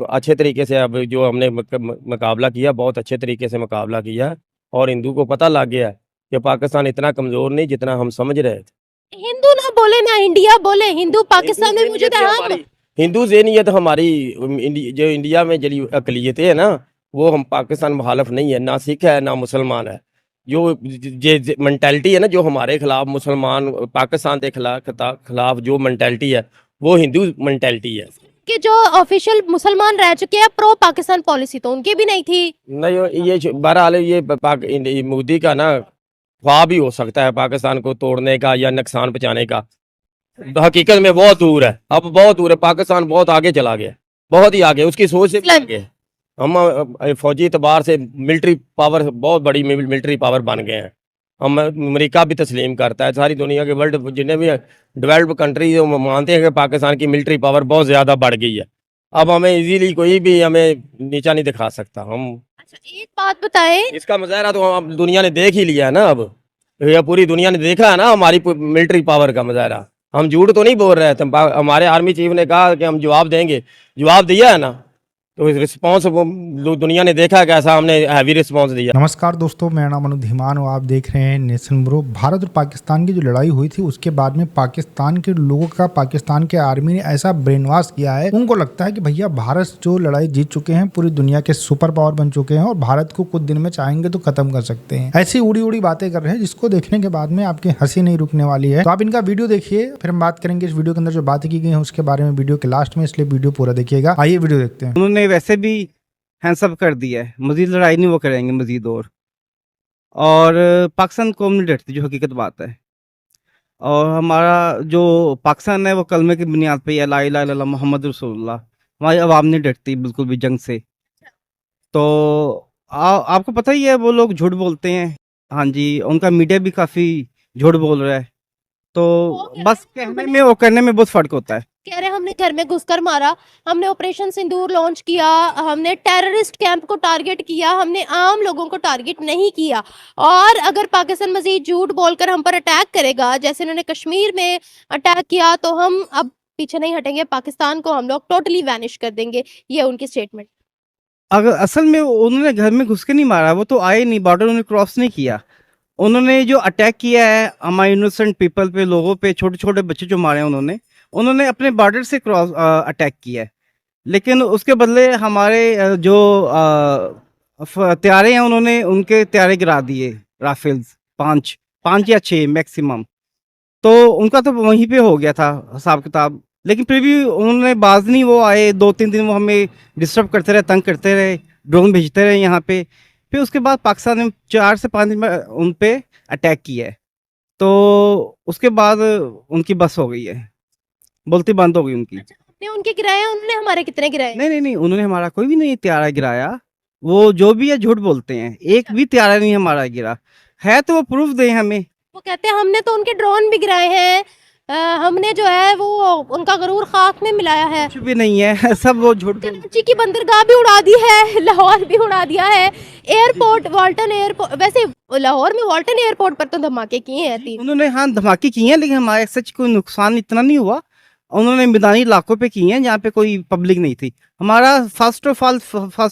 अच्छे तरीके से अब जो हमने मुकाबला किया, बहुत अच्छे तरीके से मुकाबला किया और हिंदू को पता लग गया कि पाकिस्तान इतना कमज़ोर नहीं जितना हम समझ रहे थे। हिंदू ना बोले ना इंडिया बोले, हिंदू पाकिस्तान में मौजूद है। हम हिंदू ज़हनियत हमारी जो इंडिया में जली अक़लियतें हैं ना, वो हम पाकिस्तान मुखालफ नहीं है, ना सिख है ना मुसलमान है। जो मेंटालिटी है ना, जो हमारे खिलाफ मुसलमान पाकिस्तान के खिलाफ जो मेंटालिटी है, वो हिंदू मेंटालिटी है। कि जो ऑफिशियल मुसलमान रह चुके हैं प्रो पाकिस्तान पॉलिसी तो उनकी भी नहीं थी। नहीं, ये बहरहाल ये मोदी का ना ख्वाब ही हो सकता है पाकिस्तान को तोड़ने का या नुकसान पहुंचाने का। हकीकत में बहुत दूर है, अब बहुत दूर है। पाकिस्तान बहुत आगे चला गया, बहुत ही आगे, उसकी सोच से भी आगे। हम फौजी एतबार से मिलिट्री पावर, बहुत बड़ी मिलिट्री पावर बन गए हैं। हम अमेरिका भी तस्लीम करता है, सारी दुनिया के वर्ल्ड जितने भी डेवलप्ड कंट्री मानते हैं कि पाकिस्तान की मिलिट्री पावर बहुत ज़्यादा बढ़ गई है। अब हमें इजीली कोई भी हमें नीचा नहीं दिखा सकता। हम अच्छा एक बात बताएं, इसका मुजाहरा तो हम दुनिया ने देख ही लिया है ना। अब ये पूरी दुनिया ने देखा है ना हमारी मिलिट्री पावर का मुजाहरा। हम झूठ तो नहीं बोल रहे थे। हमारे आर्मी चीफ ने कहा कि हम जवाब देंगे, जवाब दिया है ना। तो रिस्पांस वो दुनिया ने देखा कैसा हमने हैवी रिस्पांस दिया। नमस्कार दोस्तों, मेरा नाम अनु धीमान और आप देख रहे हैं नेशन ब्रो। भारत और पाकिस्तान की जो लड़ाई हुई थी उसके बाद में पाकिस्तान के लोगों का पाकिस्तान के आर्मी ने ऐसा ब्रेन वॉश किया है, उनको लगता है कि भैया भारत जो लड़ाई जीत चुके हैं, पूरी दुनिया के सुपर पावर बन चुके हैं और भारत को कुछ दिन में चाहेंगे तो खत्म कर सकते हैं। ऐसी उड़ी उड़ी बातें कर रहे हैं जिसको देखने के बाद में आपकी हंसी नहीं रुकने वाली है। तो आप इनका वीडियो देखिए, फिर हम बात करेंगे इस वीडियो के अंदर जो बातें की गई है उसके बारे में वीडियो के लास्ट में, इसलिए वीडियो पूरा देखिएगा। आइए वीडियो देखते हैं। उन्होंने वैसे भी हैंड्स अप कर दिया है, मजीद लड़ाई नहीं वो करेंगे मजीद। और पाकिस्तान कौम नहीं डरती, जो हकीकत बात है। और हमारा जो पाकिस्तान है वो कलमे की बुनियाद पे है, ला इलाहा इल्लल्लाह मोहम्मद रसूलुल्लाह। हमारी आवाम नहीं डरती बिल्कुल भी जंग से। तो आपको पता ही है वो लोग झूठ बोलते हैं। हाँ जी, उनका मीडिया भी काफ़ी झूठ बोल रहा है। तो बस कहने में और करने में बहुत फ़र्क होता है। कह रहे हमने घर में घुसकर मारा, हमने ऑपरेशन सिंदूर लॉन्च किया, हमने टेररिस्ट कैंप को टारगेट किया, हमने आम लोगों को टारगेट नहीं किया। और अगर पाकिस्तान मजीद झूठ बोलकर हम पर अटैक करेगा जैसे उन्होंने कश्मीर में अटैक किया तो हम अब पीछे नहीं हटेंगे, पाकिस्तान को हम लोग टोटली वैनिश कर देंगे। ये उनकी स्टेटमेंट। अगर असल में उन्होंने घर में घुस के नहीं मारा, वो तो आए नहीं, बॉर्डर उन्होंने क्रॉस नहीं किया। उन्होंने जो अटैक किया है हमारे इनोसेंट पीपल पे, लोगों पे, छोटे छोटे बच्चे जो मारे हैं उन्होंने अपने बॉर्डर से क्रॉस अटैक किया है। लेकिन उसके बदले हमारे जो त्यारे हैं उन्होंने उनके त्यारे गिरा दिए, राफेल्स 5 या 6 मैक्सिमम। तो उनका तो वहीं पे हो गया था हिसाब किताब। लेकिन फिर भी उन्होंने बाज नहीं, वो आए 2-3 दिन, वो हमें डिस्टर्ब करते रहे, तंग करते रहे, ड्रोन भेजते रहे यहाँ पे। फिर उसके बाद पाकिस्तान ने 4 से 5 दिन में उन पे अटैक किया है। तो उसके बाद उनकी बस हो गई है, बोलती बंद हो गई उनकी। हमने उनके गिराए, उन्होंने हमारे कितने गिराए? नहीं, उन्होंने हमारा कोई भी नहीं त्यारा गिराया। वो जो भी है झूठ बोलते हैं, एक भी त्यारा नहीं हमारा गिरा है। तो वो प्रूफ दें हमें। वो कहते हैं हमने तो उनके ड्रोन भी गिराए हैं, हमने जो है वो उनका गरूर खाक में मिलाया है। कुछ भी नहीं है, सब वो झूठ। कराची की बंदरगाह भी उड़ा दी है, लाहौर भी उड़ा दिया है, एयरपोर्ट वाल्टन एयरपोर्ट। वैसे लाहौर में वाल्टन एयरपोर्ट पर तो धमाके किए हैं 3। उन्होंने हाँ धमाके किए हैं, लेकिन हमारे सच कोई नुकसान इतना नहीं हुआ। उन्होंने मैदानी इलाकों पे किए हैं जहाँ पे कोई पब्लिक नहीं थी। हमारा फर्स्ट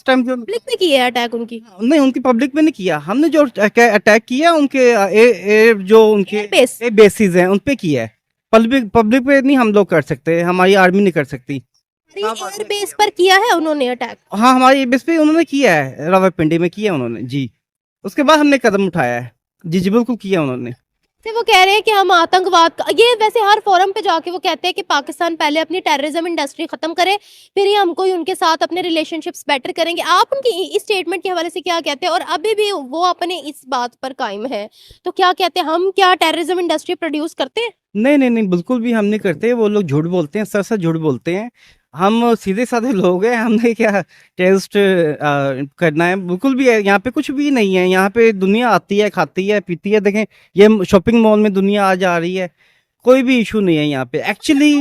टाइम जो पब्लिक ने किया है अटैक उनकी, नहीं, उनकी पब्लिक में नहीं किया। हमने जो अटैक किया उनके जो उनके बेसिस हैं उन पे किया है। पब्लिक पे नहीं हम लोग कर सकते, हमारी आर्मी नहीं कर सकती। एयर बेस पर किया है उन्होंने अटैक। हाँ, हमारी बेस पे उन्होंने किया है, रावलपिंडी में किया उन्होंने जी। उसके बाद हमने कदम उठाया है जी बिल्कुल किया उन्होंने। से वो कह रहे हैं कि हम आतंकवाद का, ये वैसे हर फोरम पे जाके वो कहते हैं कि पाकिस्तान पहले अपनी टेररिज्म इंडस्ट्री खत्म करे, फिर ही हम कोई उनके साथ अपने रिलेशनशिप्स बेटर करेंगे। आप उनकी इस स्टेटमेंट के हवाले से क्या कहते हैं? और अभी भी वो अपने इस बात पर कायम है, तो क्या कहते हैं, हम क्या टेररिज्म इंडस्ट्री प्रोड्यूस करते हैं? नहीं, बिल्कुल भी हम नहीं करते। वो लोग झूठ बोलते हैं, सर झूठ बोलते हैं। हम सीधे साधे लोग हैं, हमने क्या टेस्ट करना है? बिल्कुल भी है, यहाँ पे कुछ भी नहीं है। यहाँ पे दुनिया आती है, खाती है, पीती है। देखें ये शॉपिंग मॉल में दुनिया आ जा रही है, कोई भी इशू नहीं है यहाँ पे। एक्चुअली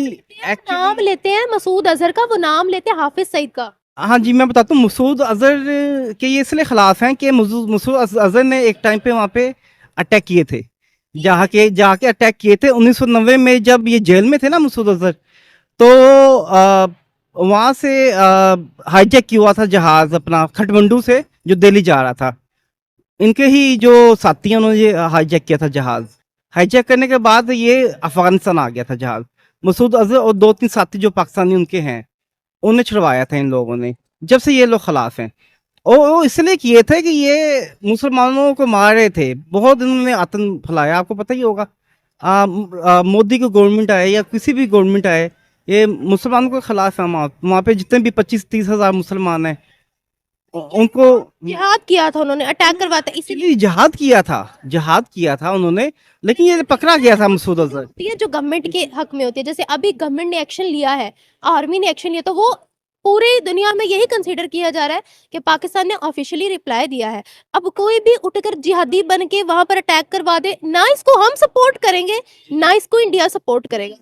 नाम लेते हैं मसूद अजहर का, वो नाम लेते हैं हाफिज सईद का। हाँ जी, मैं बताता हूँ। मसूद अजहर के ये इसलिए खिलाफ हैं कि मसूद अजहर ने एक टाइम पे वहाँ पे अटैक किए थे, जाके अटैक किए थे 1990 में, जब ये जेल में थे ना मसूद अजहर। तो वहाँ से हाईजैक किया हुआ था जहाज अपना खटमंडू से, जो दिल्ली जा रहा था। इनके ही जो साथी हैं उन्होंने ये हाईजैक किया था जहाज। हाईजैक करने के बाद ये अफगानिस्तान आ गया था जहाज। मसूद अजहर और 2-3 साथी जो पाकिस्तानी उनके हैं, उन्हें छुड़वाया था इन लोगों ने, जब से ये लोग खिलाफ हैं। और वो इसलिए किए थे कि ये मुसलमानों को मार रहे थे, बहुत इन्होंने आतंक फैलाया। आपको पता ही होगा, मोदी की गवर्नमेंट आए या किसी भी गवर्नमेंट आए, ये मुसलमानों के खिलाफ है। वहाँ पे जितने भी 25-30 हज़ार मुसलमान हैं, उनको जिहाद किया था उन्होंने, अटैक करवाया था, इसीलिए इसलिए जहाद किया था उन्होंने, लेकिन ये पकड़ा गया था मसूद अजहर। ये जो गवर्नमेंट के हक में होती है, जैसे अभी गवर्नमेंट ने एक्शन लिया है, आर्मी ने एक्शन लिया, तो वो पूरी दुनिया में यही कंसीडर किया जा रहा है कि पाकिस्तान ने ऑफिशियली रिप्लाई दिया है। अब कोई भी उठकर जिहादी बन के वहां पर अटैक करवा दे, ना इसको हम सपोर्ट करेंगे, ना इसको इंडिया सपोर्ट करेगा।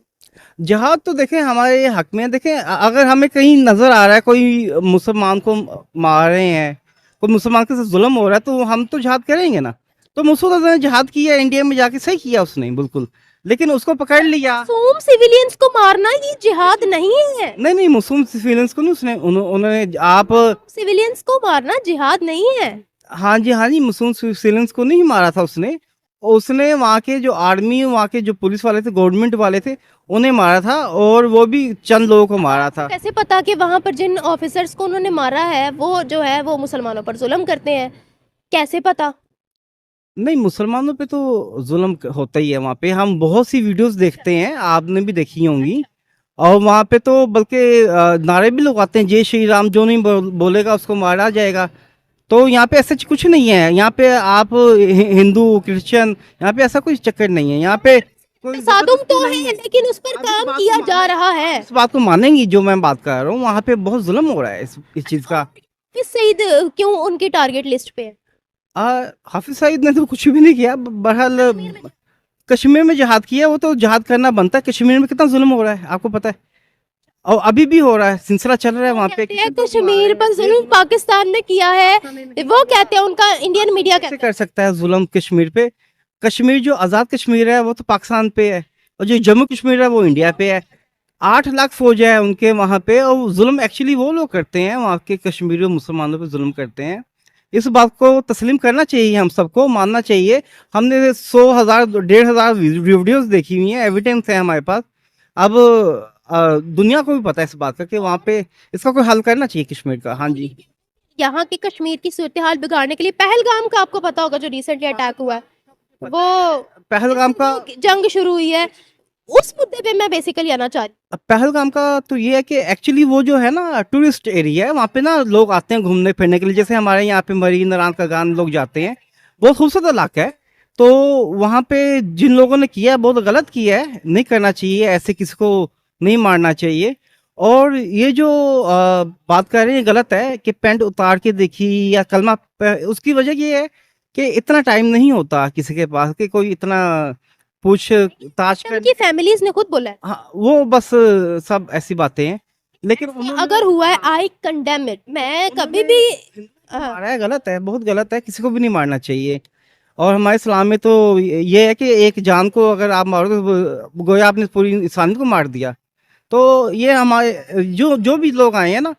जहाद तो देखें हमारे हक में है। देखें, अगर हमें कहीं नजर आ रहा है कोई मुसलमान को मार रहे हैं, कोई मुसलमान के साथ जुल्म हो रहा है, तो हम तो जहाद करेंगे ना। तो मसूद अजहर ने जहाद किया इंडिया में जाके, सही किया उसने बिल्कुल, लेकिन उसको पकड़ लिया। मासूम सिविलियंस को मारना ये जिहाद नहीं है। नहीं, मुस्लिम सिविलियंस को नहीं, उन्होंने आप सिविलियंस को मारना जिहाद नहीं है। हाँ जी, मुस्लिम सिविलियंस को नहीं मारा था उसने वहाँ के जो आर्मी, वहाँ के जो पुलिस वाले थे, गवर्नमेंट वाले थे, उन्हें मारा था, और वो भी चंद लोगों को मारा था। कैसे पता कि वहां पर जिन ऑफिसर्स को उन्होंने मारा है वो जो है वो मुसलमानों पर जुल्म करते हैं? कैसे पता? नहीं, मुसलमानों पे तो जुल्म होता ही है। वहाँ पे हम बहुत सी वीडियोस देखते हैं, आपने भी देखी होंगी, और वहाँ पे तो बल्कि नारे भी लगाते हैं, जय श्री राम, जो नहीं बोलेगा उसको मारा जाएगा। तो यहाँ पे ऐसा कुछ नहीं है। यहाँ पे आप हिंदू, क्रिश्चियन, यहाँ पे ऐसा कोई चक्कर नहीं है। यहाँ पे कोई तसादुम तो जबरदस्ती है, नहीं है। लेकिन उस पर अभी काम बात किया को जा रहा है। इस बात को मानेंगी जो मैं बात कर रहा हूँ, वहाँ पे बहुत जुल्म हो रहा है इस चीज़ का। फिर सईद क्यों उनकी टारगेट लिस्ट पे है? हाफिज सईद ने तो कुछ भी नहीं किया। बहरहाल कश्मीर में जहाद किया, वो तो जहाद करना बनता है। कश्मीर में कितना जुल्म हो रहा है आपको पता है, और अभी भी हो रहा है, सिलसिला चल रहा है वहाँ पे। कहते हैं कश्मीर पर जुल्म पाकिस्तान ने किया है, वो कहते हैं, उनका इंडियन मीडिया कैसे कहता कर सकता है जुल्म कश्मीर पे? कश्मीर जो आज़ाद कश्मीर है वो तो पाकिस्तान पे है, और जो जम्मू कश्मीर है वो इंडिया पे है। 8 लाख फौज है उनके वहाँ पे, और जुल्म एक्चुअली वो लोग करते हैं, वहाँ के कश्मीरी मुसलमानों पे जुल्म करते हैं। इस बात को तस्लीम करना चाहिए, हम सबको मानना चाहिए। हमने 100,000 1,500 वीडियोस देखी हुई हैं, एविडेंस है हमारे पास। अब दुनिया को भी पता है इस बात का कि वहाँ पे इसका कोई हल करना चाहिए कश्मीर का। हाँ जी, है। यहाँ की कश्मीर की सूरत हाल बिगाड़ने के लिए पहलगाम का आपको पता होगा, जो रिसेंटली अटैक हुआ है, वो पहलगाम का जंग शुरू हुई है, उस मुद्दे पे मैं बेसिकली आना चाह रही पहलगाम का तो ये है कि एक्चुअली वो जो है ना टूरिस्ट एरिया है, वहाँ पे ना लोग आते हैं घूमने फिरने के लिए। जैसे हमारे यहाँ पे मरीन नारायण का गान लोग जाते हैं, बहुत खूबसूरत इलाका है। तो वहाँ पे जिन लोगों ने किया है बहुत गलत किया है, नहीं करना चाहिए, ऐसे किसी को नहीं मारना चाहिए। और ये जो बात कर रहे हैं गलत है कि पैंट उतार के देखी या कलमा उसकी वजह ये है कि इतना टाइम नहीं होता किसी के पास कि कोई इतना पूछताछ हूँ। कर। उनकी फैमिलीज ने खुद बोला है, हाँ, वो बस सब ऐसी बातें हैं, लेकिन उन्होंने अगर हुआ है आई कंडेम इट। मैं कभी भी मारा है, गलत है, बहुत गलत है, किसी को भी नहीं मारना चाहिए। और हमारे इस्लाम में तो ये है कि एक जान को अगर आप मारोगे तो गोया आपने पूरी इंसानियत को मार दिया। तो ये हमारे जो भी लोग आए हैं ना,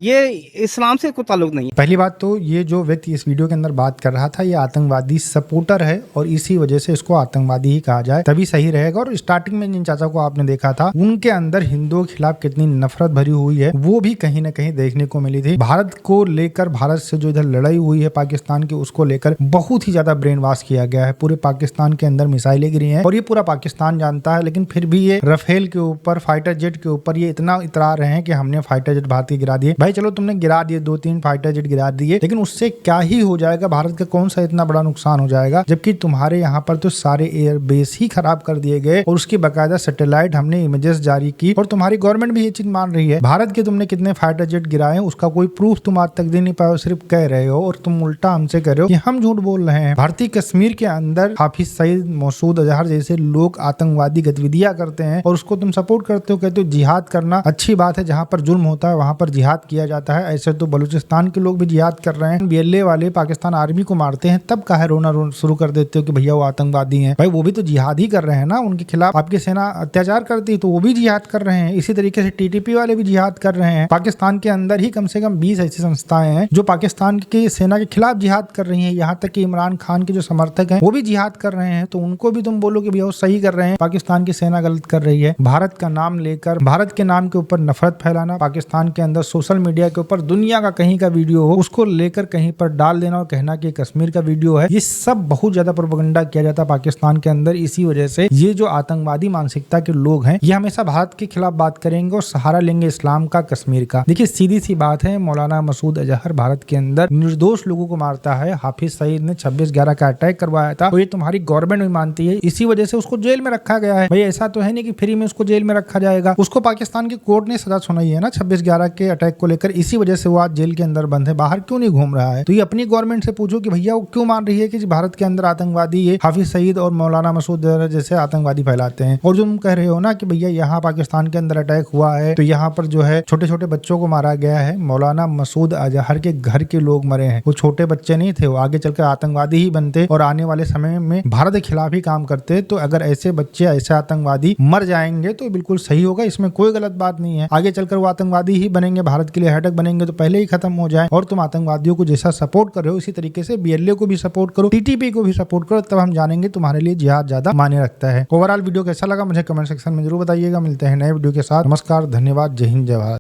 ये इस्लाम से कोई ताल्लुक नहीं है। पहली बात तो ये जो व्यक्ति इस वीडियो के अंदर बात कर रहा था, ये आतंकवादी सपोर्टर है, और इसी वजह से इसको आतंकवादी ही कहा जाए तभी सही रहेगा। और स्टार्टिंग में जिन चाचा को आपने देखा था, उनके अंदर हिंदुओं के खिलाफ कितनी नफरत भरी हुई है, वो भी कहीं ना कहीं देखने को मिली थी। भारत को लेकर, भारत से जो इधर लड़ाई हुई है पाकिस्तान की, उसको लेकर बहुत ही ज्यादा ब्रेन वॉश किया गया है। पूरे पाकिस्तान के अंदर मिसाइलें गिरी हैं, और ये पूरा पाकिस्तान जानता है, लेकिन फिर भी ये राफेल के ऊपर, फाइटर जेट के ऊपर ये इतना इतरा रहे हैं कि हमने फाइटर जेट भारतीय गिरा दिए। भाई चलो तुमने गिरा दिए, 2-3 फाइटर जेट गिरा दिए, लेकिन उससे क्या ही हो जाएगा? भारत का कौन सा इतना बड़ा नुकसान हो जाएगा? जबकि तुम्हारे यहाँ पर तो सारे एयर बेस ही खराब कर दिए गए, और उसकी बकायदा सैटेलाइट हमने इमेजेस जारी की, और तुम्हारी गवर्नमेंट भी ये चीज मान रही है। भारत के तुमने कितने फाइटर जेट गिराए, उसका कोई प्रूफ तुम आज तक दे नहीं पाए, सिर्फ कह रहे हो, और तुम उल्टा हमसे कह रहे हो कि हम झूठ बोल रहे हैं। भारतीय कश्मीर के अंदर हाफिज सईद, मसूद अजहर जैसे लोग आतंकवादी गतिविधियां करते हैं, और उसको तुम सपोर्ट करते हो, कहते हो जिहाद करना अच्छी बात है, जहां पर जुल्म होता है वहां पर जिहाद किया जाता है, ऐसे तो बलूचिस्तान के लोग भी जिहाद कर रहे हैं। बीएलए वाले पाकिस्तान आर्मी को मारते हैं तब काहे रोना शुरू कर देते हो कि भैया वो आतंकवादी हैं। भाई वो भी तो जिहाद ही कर रहे हैं ना, उनके खिलाफ आपकी सेना अत्याचार करती तो वो भी जिहाद कर रहे हैं। इसी तरीके से टीटीपी वाले भी जिहाद कर रहे हैं। पाकिस्तान के अंदर ही कम से कम 20 ऐसी संस्थाएं हैं जो पाकिस्तान की सेना के खिलाफ जिहाद कर रही हैं। यहाँ तक कि इमरान खान के जो समर्थक हैं वो भी जिहाद कर रहे हैं। तो उनको भी तुम बोलो कि भैया वो सही कर रहे हैं, पाकिस्तान की सेना गलत कर रही है। भारत का नाम लेकर भारत के नाम के ऊपर नफरत फैलाना, पाकिस्तान के अंदर सोशल मीडिया के ऊपर दुनिया का कहीं का वीडियो हो उसको लेकर कहीं पर डाल देना और कहना कि कश्मीर का वीडियो है, ये सब बहुत ज्यादा प्रोपेगेंडा किया जाता है पाकिस्तान के अंदर। इसी वजह से ये जो आतंकवादी मानसिकता के लोग हैं ये हमेशा भारत के खिलाफ बात करेंगे और सहारा लेंगे इस्लाम का, कश्मीर का। देखिए सीधी सी बात है, मौलाना मसूद अजहर भारत के अंदर निर्दोष लोगों को मारता है। हाफिज सईद ने 26/11 का अटैक करवाया था, तो ये तुम्हारी गवर्नमेंट भी मानती है, इसी वजह से उसको जेल में रखा गया है। भाई ऐसा तो है नहीं कि फ्री में उसको जेल में रखा जाएगा, उसको पाकिस्तान की कोर्ट ने सजा सुनाई है ना 26/11 के अटैक को लेकर, इसी वजह से वो आज जेल के अंदर बंद है, बाहर क्यों नहीं घूम रहा है। तो ये अपनी गवर्नमेंट से पूछो कि भैया वो क्यों मान रही है कि भारत के अंदर आतंकवादी ये हाफिज सईद और मौलाना मसूद अजहर जैसे आतंकवादी फैलाते हैं। और जो तुम कह रहे हो ना कि भैया यहाँ पाकिस्तान के अंदर अटैक हुआ है तो यहाँ पर जो है छोटे छोटे बच्चों को मारा गया है, मौलाना मसूद अजहर के घर के लोग मरे हैं, वो छोटे बच्चे नहीं थे, वो आगे चलकर आतंकवादी ही बनते और आने वाले समय में भारत के खिलाफ ही काम करते। तो अगर ऐसे बच्चे ऐसे आतंकवादी मर जाएंगे तो बिल्कुल सही होगा, इसमें कोई गलत बात नहीं है। आगे चलकर वो आतंकवादी ही बनेंगे, भारत के लिए हेडक बनेंगे तो पहले ही खत्म हो जाए। और तुम आतंकवादियों को जैसा सपोर्ट कर रहे हो इसी तरीके से बीएलए को भी सपोर्ट करो, टीटीपी को भी सपोर्ट करो, तब हम जानेंगे तुम्हारे लिए जिहाद ज्यादा मायने रखता है। ओवरऑल वीडियो कैसा लगा मुझे कमेंट सेक्शन में जरूर बताइएगा। मिलते हैं नए वीडियो के साथ। नमस्कार, धन्यवाद, जय हिंद, जय भारत।